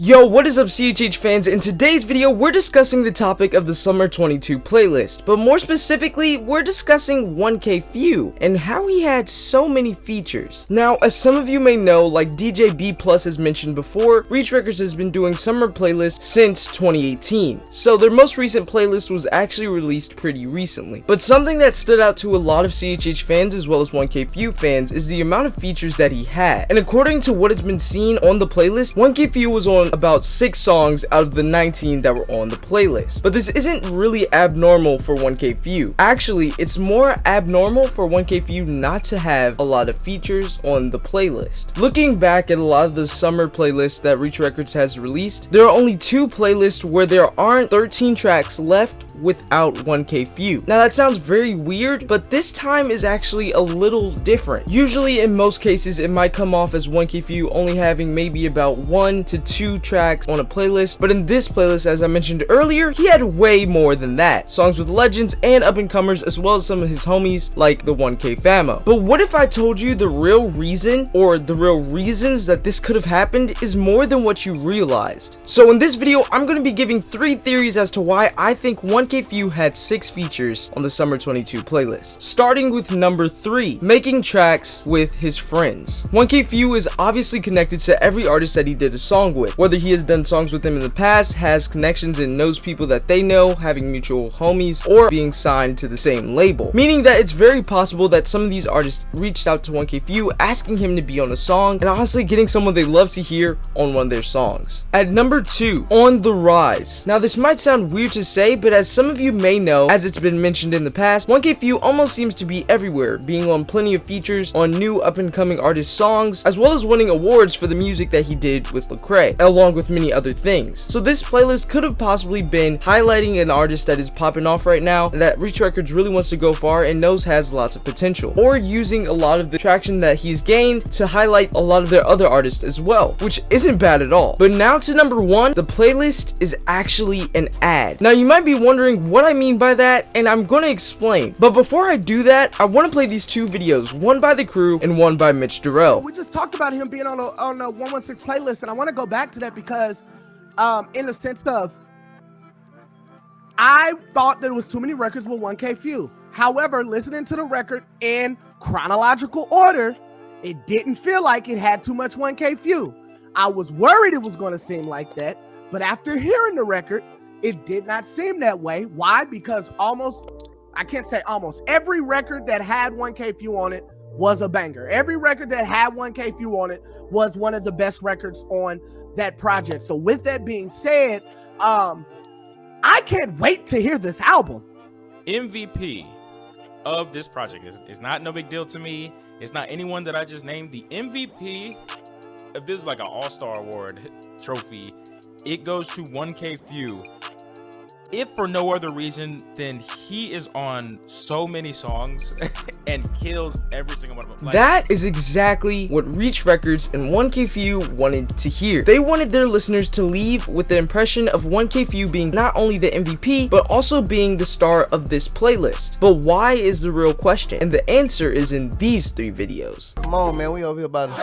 Yo, what is up CHH fans? In today's video, we're discussing the topic of the Summer 22 playlist, but more specifically, we're discussing 1K Phew and how he had so many features. Now, as some of you may know, like DJ B+ has mentioned before, Reach Records has been doing summer playlists since 2018, so their most recent playlist was actually released pretty recently. But something that stood out to a lot of CHH fans as well as 1K Phew fans is the amount of features that he had. And according to what has been seen on the playlist, 1K Phew was on about 6 songs out of the 19 that were on the playlist. But this isn't really abnormal for 1K Phew. Actually, it's more abnormal for 1K Phew not to have a lot of features on the playlist. Looking back at a lot of the summer playlists that Reach Records has released, there are only 2 playlists where there aren't 13 tracks left without 1K Phew. Now that sounds very weird, but this time is actually a little different. Usually in most cases it might come off as 1K Phew only having maybe about 1 to 2 tracks on a playlist, but in this playlist, as I mentioned earlier, he had way more than that. Songs with legends and up-and-comers, as well as some of his homies like the 1K Famo. But what if I told you the real reason, or the real reasons that this could have happened is more than what you realized? So in this video, I'm going to be giving 3 theories as to why I think 1K Phew had 6 features on the Summer 22 playlist. Starting with number 3, making tracks with his friends. 1K Phew is obviously connected to every artist that he did a song with, whether he has done songs with them in the past, has connections and knows people that they know, having mutual homies, or being signed to the same label. Meaning that it's very possible that some of these artists reached out to 1K Phew asking him to be on a song, and honestly getting someone they love to hear on one of their songs. At number 2, On the Rise. Now this might sound weird to say, but as some of you may know, as it's been mentioned in the past, 1K Phew almost seems to be everywhere, being on plenty of features on new up-and-coming artist songs, as well as winning awards for the music that he did with Lecrae, along with many other things. So this playlist could have possibly been highlighting an artist that is popping off right now that Reach Records really wants to go far and knows has lots of potential, or using a lot of the traction that he's gained to highlight a lot of their other artists as well, which isn't bad at all. But now to number 1, the playlist is actually an ad. Now you might be wondering what I mean by that, and I'm going to explain. But before I do that, I want to play these 2 videos, one by The Crew and one by Mitch Durrell. We just talked about him being on a 116 playlist, and I want to go back to that because in the sense of, I thought there was too many records with 1K Phew. However, listening to the record in chronological order, it didn't feel like it had too much 1K Phew. I was worried it was going to seem like that, but after hearing the record, it did not seem that way. Why? Because I can't say almost, every record that had 1K Phew on it was a banger. Every record that had 1K Phew on it was one of the best records on that project. So with that being said, I can't wait to hear this album. MVP of this project is not no big deal to me. It's not anyone that I just named. The MVP, if this is like an all-star award trophy, it goes to 1K Phew. If for no other reason, then he is on so many songs and kills every single one of them. That is exactly what Reach Records and 1K Phew wanted to hear. They wanted their listeners to leave with the impression of 1K Phew being not only the MVP, but also being the star of this playlist. But why is the real question? And the answer is in these 3 videos. Come on, man, we over here about it.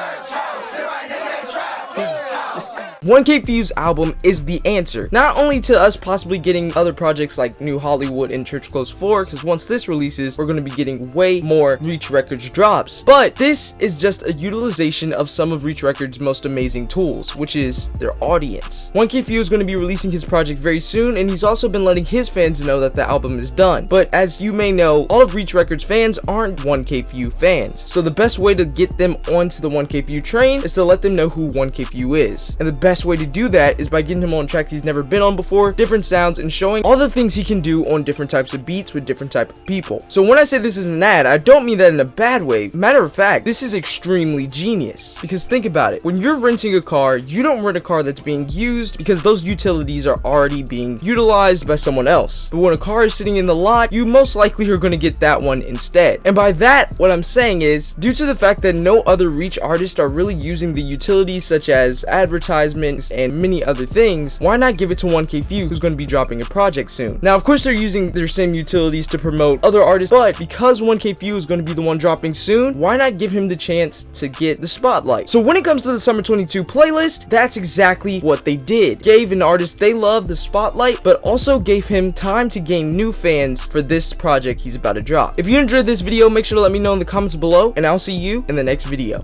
1K Phew's album is the answer, not only to us possibly getting other projects like New Hollywood and Church Close 4, because once this releases, we're going to be getting way more Reach Records drops, but this is just a utilization of some of Reach Records' most amazing tools, which is their audience. 1K Phew is going to be releasing his project very soon, and he's also been letting his fans know that the album is done, but as you may know, all of Reach Records fans aren't 1K Phew fans, so the best way to get them onto the 1K Phew train is to let them know who 1K Phew is, and the best way to do that is by getting him on tracks he's never been on before, different sounds, and showing all the things he can do on different types of beats with different type of people. So when I say this is an ad, I don't mean that in a bad way. Matter of fact, this is extremely genius, because think about it. When you're renting a car, you don't rent a car that's being used because those utilities are already being utilized by someone else. But when a car is sitting in the lot, you most likely are going to get that one instead. And by that, what I'm saying is, due to the fact that no other Reach artists are really using the utilities such as advertisement endorsements, and many other things, why not give it to 1K Phew, who's going to be dropping a project soon? Now, of course, they're using their same utilities to promote other artists, but because 1K Phew is going to be the one dropping soon, why not give him the chance to get the spotlight? So when it comes to the Summer 22 playlist, that's exactly what they did. Gave an artist they love the spotlight, but also gave him time to gain new fans for this project he's about to drop. If you enjoyed this video, make sure to let me know in the comments below, and I'll see you in the next video.